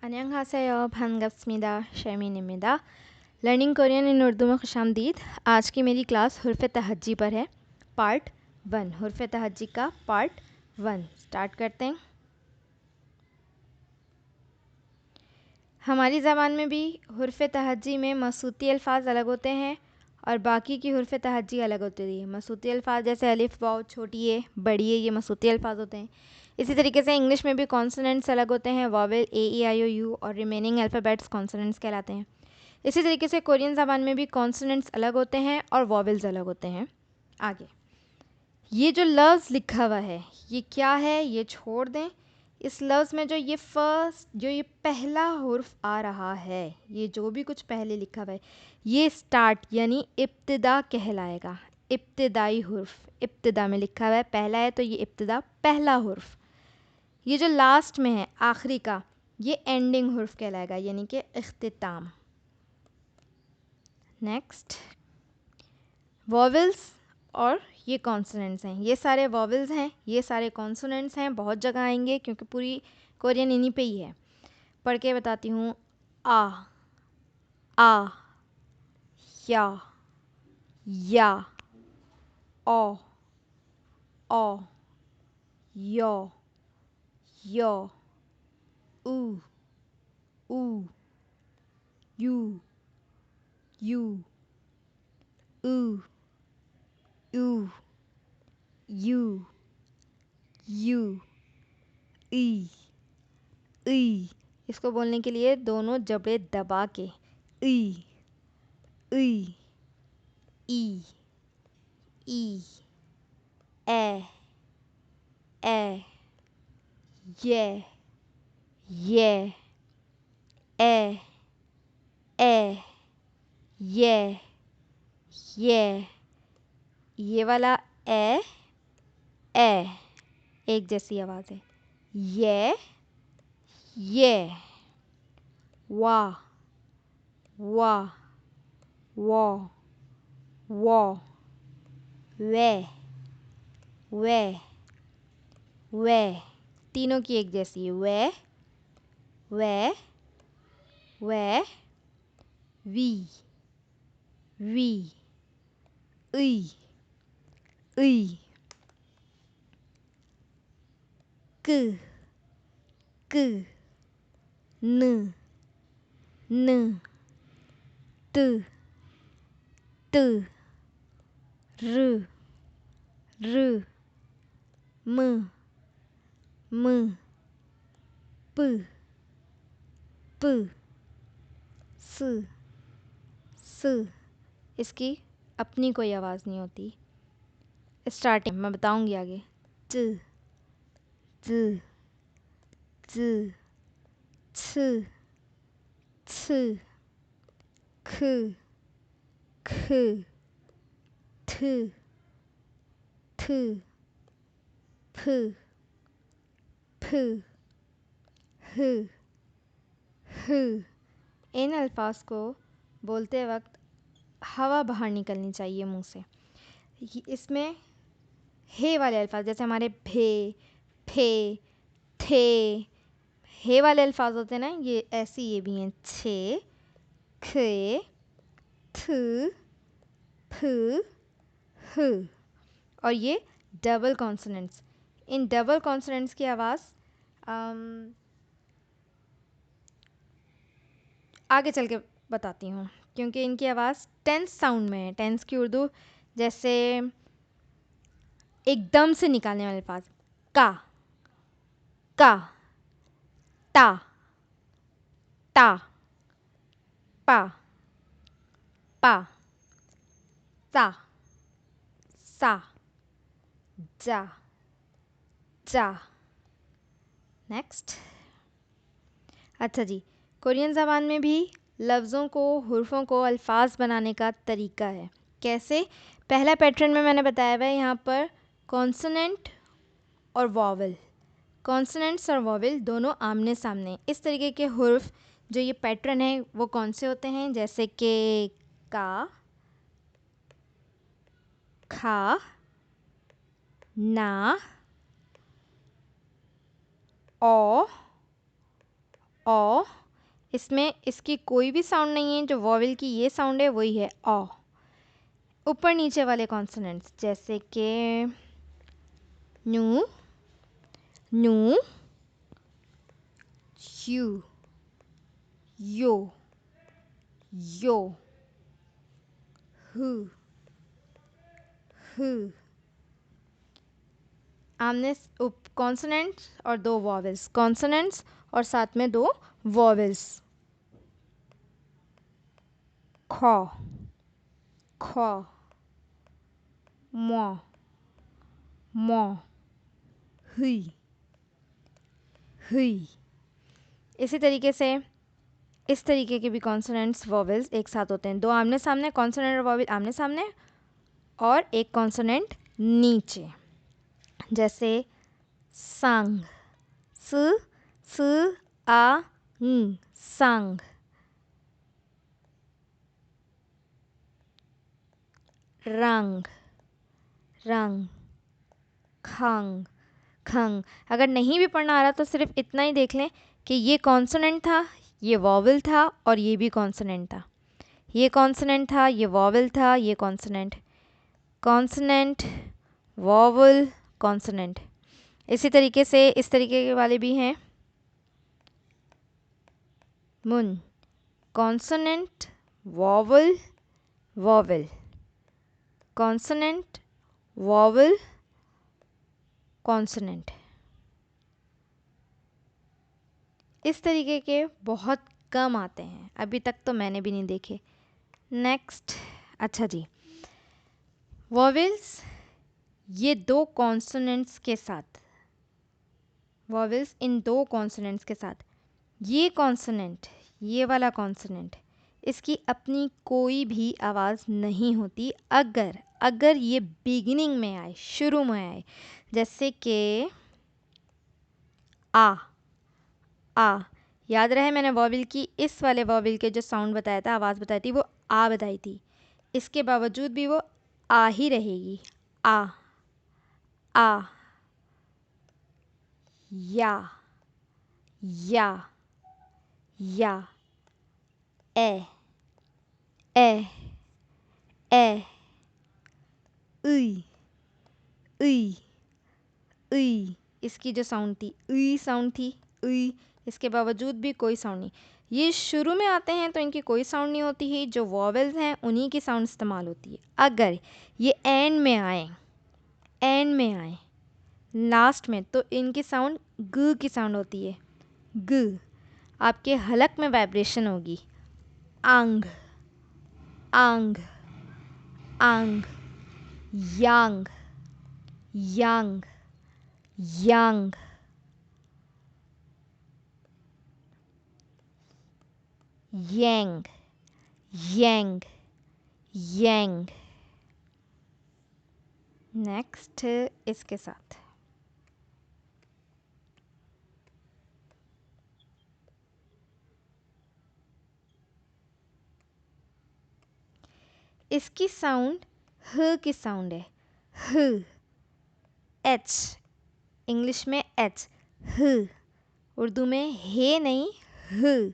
안녕하세요. 반갑습니다. शर्मीनिमिदा। Learning Korean इन उर्दू में खुशामदीद। आज की मेरी क्लास हुर्फ़ तहज्जी पर है, पार्ट 1। हुर्फ़ तहज्जी का पार्ट 1 स्टार्ट करते हैं। हमारी ज़बान में भी हुर्फ़ तहज्जी में मसूती अल्फ़ाज अलग होते हैं और बाकी की हुर्फ़ तहज्जी अलग होती है। मसूती अल्फ़ाज जैसे अलिफ़, वाव, छोटी ए, बड़ी ए, ये मसूती अल्फ़ाज होते हैं। इसी तरीके से इंग्लिश में भी कॉन्सोनेंट्स अलग होते हैं। Vowel A, E, I, O, U और रिमेनिंग अल्फ़ाबेट्स कॉन्सोनेंट्स कहलाते हैं। इसी तरीके से कोरियन ज़बान में भी कॉन्सोनेंट्स अलग होते हैं और वॉवेल्स अलग होते हैं। आगे ये जो लफ्ज़ लिखा हुआ है ये क्या है, ये छोड़ दें। इस लफ्ज़ में जो ये पहला हुर्फ आ रहा है, ये जो भी कुछ पहले लिखा हुआ है, ये स्टार्ट यानी इब्तिदा कहलाएगा। इब्तिदाई हुर्फ इब्तिदा में लिखा हुआ है, पहला है तो ये इब्तिदा पहला हुर्फ। ये जो लास्ट में है आखिरी का, ये एंडिंग हुर्फ कहलाएगा यानी कि इख्तिताम। नेक्स्ट वॉवेल्स और ये कॉन्सोनेंट्स हैं। ये सारे वॉवेल्स हैं, ये सारे कॉन्सोनेंट्स हैं। बहुत जगह आएंगे क्योंकि पूरी कोरियन इन्हीं पे ही है। पढ़ के बताती हूँ। आ, या, ओ, यो, ऊ, यू, ऊ, यू, ई। इसको बोलने के लिए दोनों जबड़े दबा के ई, ई, ई, ई, ए, ये, ए, ये वाला ए एक जैसी आवाज़ है। ये वाह, वो वे तीनों की एक जैसी है। वे वी ई, क, न, त, र, म, प, स। इसकी अपनी कोई आवाज़ नहीं होती। स्टार्टिंग मैं बताऊंगी आगे। च, ज, ज, छ, छ, ख, ख, थ, थ, फ, फ, ह, ह। इन अल्फाज को बोलते वक्त हवा बाहर निकलनी चाहिए मुंह से। इसमें हे वाले अल्फाज जैसे हमारे भे, फे, थे, हे वाले अल्फाज होते हैं ना, ये ऐसे ये भी हैं। छे, खे, थ, फ, ह। और ये double consonants. In double consonants की आवाज़ आगे चल के बताती हूँ क्योंकि इनकी आवाज़ टेंस साउंड में है। टेंस की उर्दू जैसे एकदम से निकालने वाले अल्फाज। का, ता, पा, सा, जा। नेक्स्ट। अच्छा जी, कोरियन ज़बान में भी लफ्ज़ों को, हुर्फ़ों को अल्फाज बनाने का तरीका है। कैसे? पहला पैटर्न में मैंने बताया हुआ है यहाँ पर कॉन्सोनेंट और वॉवेल। कॉन्सोनेंट्स और वॉवेल दोनों आमने सामने। इस तरीके के हुर्फ जो ये पैटर्न है वो कौन से होते हैं? जैसे कि का, खा, ना, ओ, ओ, इसमें इसकी कोई भी साउंड नहीं है, जो वॉवेल की ये साउंड है वही है ओ। ऊपर नीचे वाले कॉन्सोनेंट्स जैसे कि न्यू, नू, you, yo, yo, who, who. आमने कॉन्सोनेंट्स और दो वॉवेल्स, कॉन्सोनेंट्स और साथ में दो वॉवेल्स, खो, खो, मो, मो, हुई, हुई। इसी तरीके से इस तरीके के भी कॉन्सोनेंट्स वॉवेल्स एक साथ होते हैं। दो आमने सामने कॉन्सोनेंट और वॉवेल आमने सामने, और एक कॉन्सोनेंट नीचे, जैसे संग, स आ ng, संग। रंग, रंग, खंग, खंग। अगर नहीं भी पढ़ना आ रहा तो सिर्फ इतना ही देख लें कि ये कॉन्सोनेंट था, ये वॉवेल था, और ये भी कॉन्सोनेंट था। ये कॉन्सोनेंट था, ये वॉवेल था, ये कॉन्सोनेंट, कॉन्सोनेंट, वॉवेल, कॉन्सोनेंट। इसी तरीके से इस तरीके के वाले भी हैं। मुन, consonant, vowel, vowel, consonant, vowel, consonant. इस तरीके के बहुत कम आते हैं, अभी तक तो मैंने भी नहीं देखे। नेक्स्ट, अच्छा जी, वॉवेल्स, ये दो कॉन्सोनेंट्स के साथ, वॉवेल्स इन दो कॉन्सोनेंट्स के साथ, ये कॉन्सोनेंट, ये वाला कॉन्सोनेंट, इसकी अपनी कोई भी आवाज़ नहीं होती अगर ये बिगिनिंग में आए, शुरू में आए। जैसे कि आ, आ, याद रहे मैंने वॉवेल की, इस वाले वॉवेल के जो साउंड बताया था, आवाज़ बताई थी, वो आ बताई थी। इसके बावजूद भी वो आ ही रहेगी। आ, आ, या, या, ए, ए, ए, उई, उई, उई। इसकी जो साउंड थी, उई साउंड थी, उई। इसके बावजूद भी कोई साउंड नहीं। ये शुरू में आते हैं तो इनकी कोई साउंड नहीं होती है, जो वॉवेल्स हैं उन्हीं की साउंड इस्तेमाल होती है। अगर ये एंड में आए, एंड में आए, लास्ट में, तो इनकी साउंड ग की साउंड होती है। ग, आपके हलक में वाइब्रेशन होगी। आंग, आंग, आंग, यांग, यांग, यांग, यांग, यांग, यांग। नेक्स्ट इसके साथ इसकी साउंड ह की साउंड है। ह, एच, इंग्लिश में एच, ह। उर्दू में हे नहीं, ह,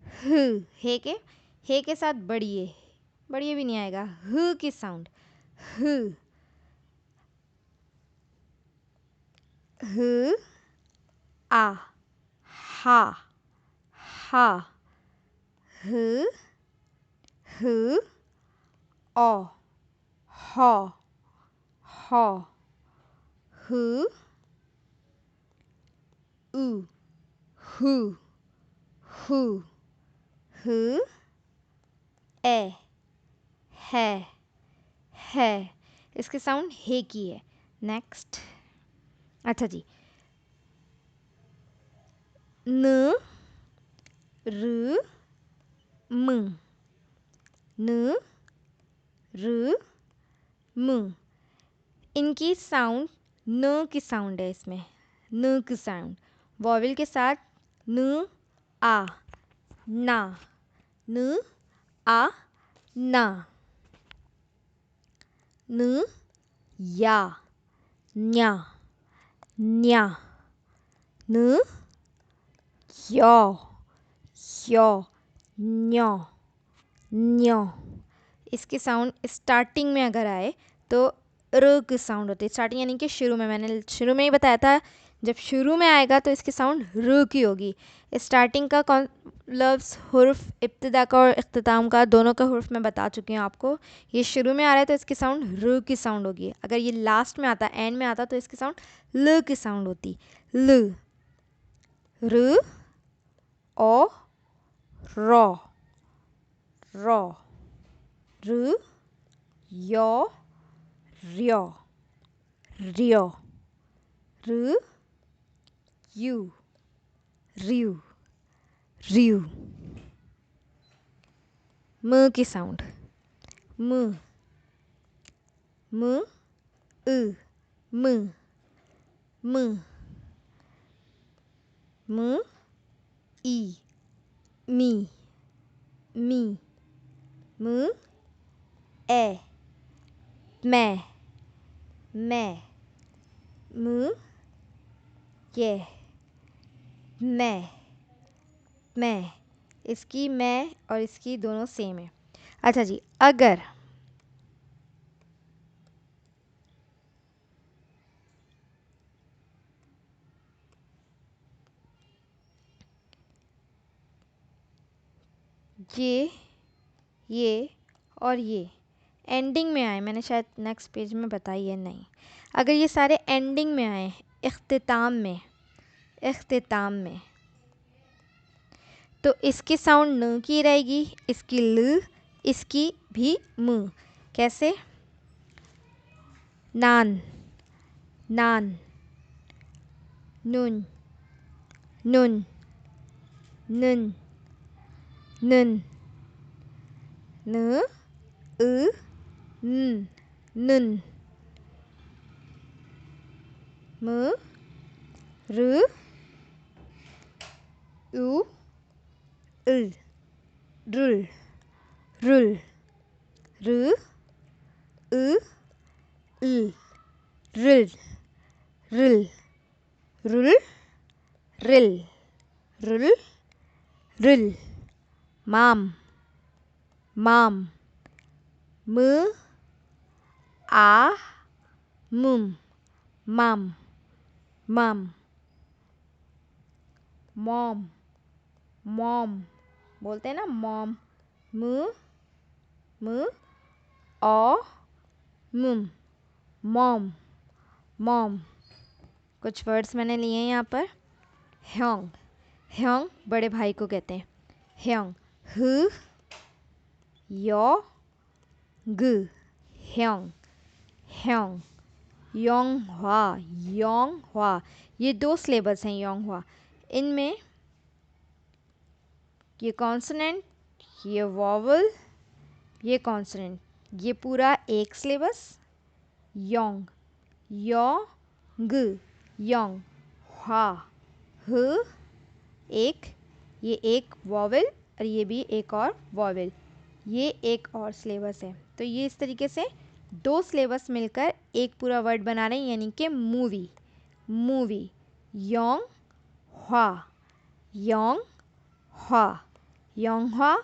ह। हे के साथ बढ़िए, बढ़िए भी नहीं आएगा। ह की साउंड, ह, ह, आ, हा, हा, ह, ह, ओ, हो, हो, हु, उ, हु, हु, हु, ए, है। इसके साउंड हे की है। नेक्स्ट, अच्छा जी, न, र, म, न, र, म। इनकी साउंड न की साउंड है। इसमें न की साउंड, वॉवेल के साथ न, आ, ना, न, आ, ना, न, या, न्या, न्या, न, यो, यो, न्यो, न्यो। इसके साउंड स्टार्टिंग में अगर आए तो र की साउंड होती है। स्टार्टिंग यानी कि शुरू में, मैंने शुरू में ही बताया था, जब शुरू में आएगा तो इसकी साउंड र की होगी। स्टार्टिंग का कौन लफ्ज़ हुर्फ, इब्तिदा का और इख्तिताम का, दोनों का हुर्फ मैं बता चुकी हूँ आपको। ये शुरू में आ रहा है तो इसकी साउंड र की साउंड होगी। अगर ये लास्ट में आता, एंड में आता, तो इसकी साउंड ल की साउंड होती। ल, र, ओ, रॉ, रॉ, र, यो, रियो, रियो, र, यू, रियू, रियू। म की साउंड, म, म, उ, म, म, म, ई, मी, मी, म, ए, मैं, म, ये, मैं। इसकी मैं और इसकी दोनों सेम है। अच्छा जी, अगर ये और ये एंडिंग में आए, मैंने शायद नेक्स्ट पेज में बताई है, नहीं, अगर ये सारे एंडिंग में आए, इख्तिताम में, तो इसकी साउंड न की रहेगी, इसकी ल, इसकी भी म। कैसे? नान, नान, नून, नून, नून, नून, न, उ, न, नून, म, र, उ, ul, रुल, रुल, र, उ, ल, रुल, रुल, रुल, रिल, रुल, रुल। माम, माम, म, आ, मुम, माम, माम। मॉम, मॉम, बोलते हैं ना मॉम, म, ओ, मुम, मॉम, मॉम। कुछ वर्ड्स मैंने लिए हैं यहाँ पर। ह्योंग, ह्योंग बड़े भाई को कहते हैं। ह्योंग, ह, यो, ग, ह्योंग, ह्योंग। योंगह्वा, योंगह्वा, ये 2 सिलेबस हैं योंगह्वा। इनमें ये कॉन्सोनेंट, ये वॉवल, ये कॉन्सोनेंट, ये पूरा एक सिलेबस। योंग, यो, ग, योंग, हा, ह, एक, ये एक वॉवल और ये भी एक और वॉवल, ये एक और सिलेबस है। तो ये इस तरीके से 2 सिलेबस मिलकर एक पूरा वर्ड बना रहे हैं, यानी कि मूवी, मूवी। योंग ह्वा, योंग ह्वा, योंगह्वा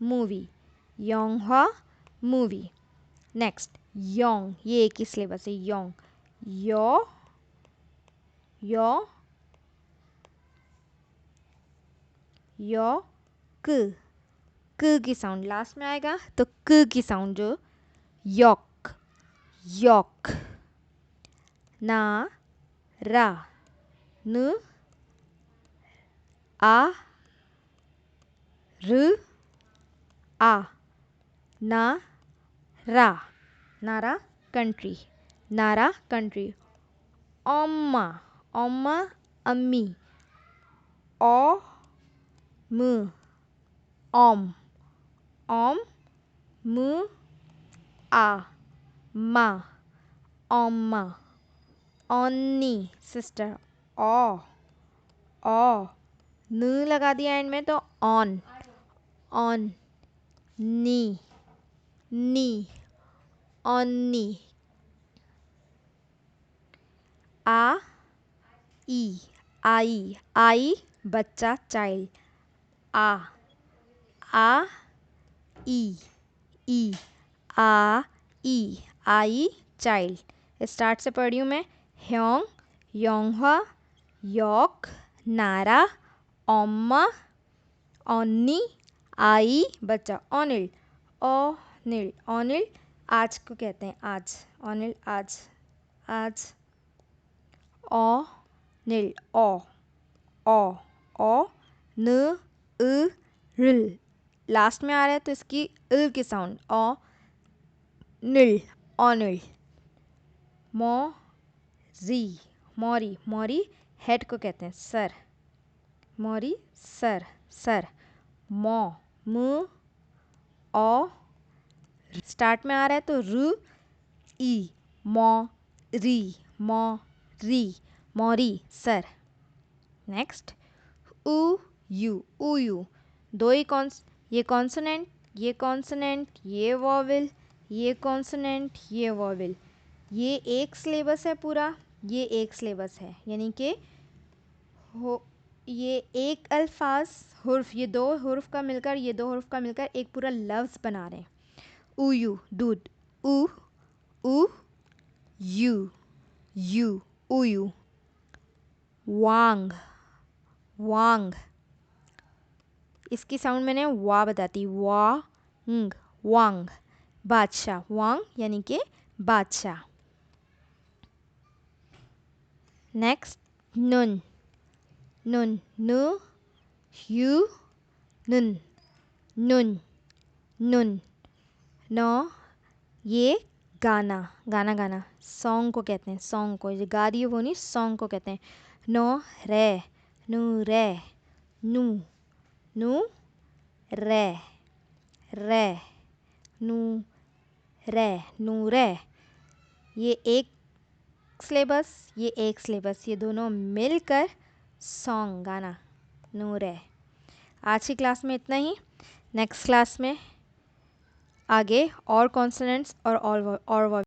मूवी, योंगह्वा मूवी। नेक्स्ट योंग, ये एक ही सिलेबस है। योंग, यो, यो, यो, क, क की साउंड लास्ट में आएगा, तो क की साउंड जो यॉक, यॉक। ना, रा, न, आ, र, आ, ना, रा, नारा कंट्री, नारा कंट्री। ओम्मा, ओम्मा अम्मी, ओ, म, ओम, ओम, म, आ, मा, ओम्मा। ओन्नी सिस्टर, ओ, न लगा दिया एंड में तो ऑन, ऑन। नी, नी, ओन्नी। आ, ई, आई, आई बच्चा चाइल्ड, आ, आ ई ई आ ई आई चाइल्ड। स्टार्ट से पढ़ी हूँ मैं। ह्योंग योंगह्वा यॉक नारा ओम्मा ओन्नी आई बच्चा। ओनिल ओनिल ओनिल आज को कहते हैं आज। ओनिल आज आज। ओ नील ओ ओ न उ रिल। लास्ट में आ रहा है तो इसकी इल की साउंड। ओ नील ओनिल। मो री मोरी मोरी हेड को कहते हैं सर। मोरी सर सर। मो मु ओ स्टार्ट में आ रहा है तो रु ई मो री मोरी सर। नेक्स्ट उ यू दो ही ये कॉन्सोनेंट ये वॉवेल ये कॉन्सोनेंट ये वॉवेल। ये एक सिलेबस है पूरा, ये एक सिलेबस है, यानी कि ये एक अल्फाज हुर्फ, ये दो हुर्फ का मिलकर एक पूरा लफ्ज़ बना रहे हैं। उयू दूध उ यू उयू। वांग वांग इसकी साउंड मैंने वा बताती वांग वांग। बादशाह वांग यानी कि बादशाह। नेक्स्ट नुन नुन नु यू नुन नुन नुन। नो ये गाना गाना सॉन्ग को कहते हैं। सॉन्ग को जो गा रही है वो नहीं, सॉन्ग को कहते हैं। नो रे नू रे नू नू रे नू रे। ये एक सिलेबस ये दोनों मिलकर सॉन्ग गाना नू रे। आज की क्लास में इतना ही। नेक्स्ट क्लास में आगे और कॉन्सोनेंट्स और